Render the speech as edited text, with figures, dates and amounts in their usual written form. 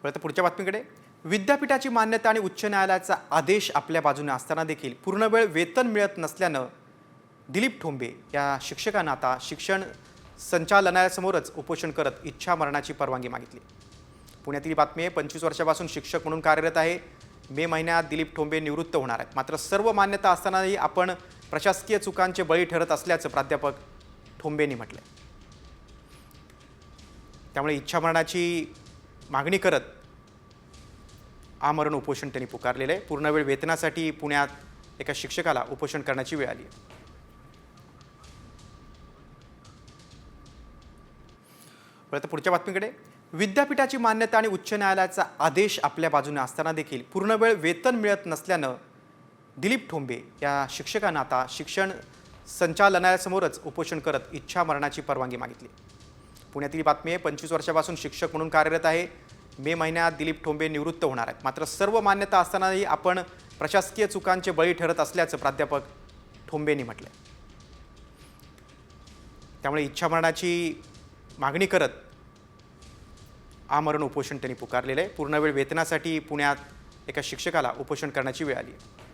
परत पुढच्या बातमीकडे, विद्यापीठाची मान्यता आणि उच्च न्यायालयाचा आदेश आपल्या बाजूने असताना देखील पूर्णवेळ वेतन मिळत नसल्यानं दिलीप ठोंबे या शिक्षकांना आता शिक्षण संचालनालयासमोरच उपोषण करत इच्छा मरणाची परवानगी मागितली। पुण्यातील बातमी आहे। 25 वर्षापासून शिक्षक म्हणून कार्यरत आहे। मे महिन्यात दिलीप ठोंबे निवृत्त होणार आहेत। मात्र सर्व मान्यता असतानाही आपण प्रशासकीय चुकांचे बळी ठरत असल्याचं प्राध्यापक ठोंबेंनी म्हटलं। त्यामुळे इच्छा मरणाची मागणी करत आमरण उपोषण त्यांनी पुकारलेलं आहे। पूर्णवेळ वेतनासाठी पुण्यात एका शिक्षकाला उपोषण करण्याची वेळ आली आहे। परत पुढच्या बातमीकडे, विद्यापीठाची मान्यता आणि उच्च न्यायालयाचा आदेश आपल्या बाजूने असताना देखील पूर्णवेळ वेतन मिळत नसल्यानं दिलीप ठोंबे या शिक्षकांना आता शिक्षण संचालनालयासमोरच उपोषण करत इच्छा मरणाची परवानगी मागितली। पुण्यातील बातमी आहे। 25 वर्षापासून शिक्षक म्हणून कार्यरत आहे। मे महिन्यात दिलीप ठोंबे निवृत्त होणार आहेत। मात्र सर्व मान्यता असतानाही आपण प्रशासकीय चुकांचे बळी ठरत असल्याचं प्राध्यापक ठोंबेंनी म्हटलं। त्यामुळे इच्छा मरणाची मागणी करत आमरण उपोषण त्यांनी पुकारलेलं आहे। पूर्णवेळ वेतनासाठी पुण्यात एका शिक्षकाला उपोषण करण्याची वेळ आली आहे।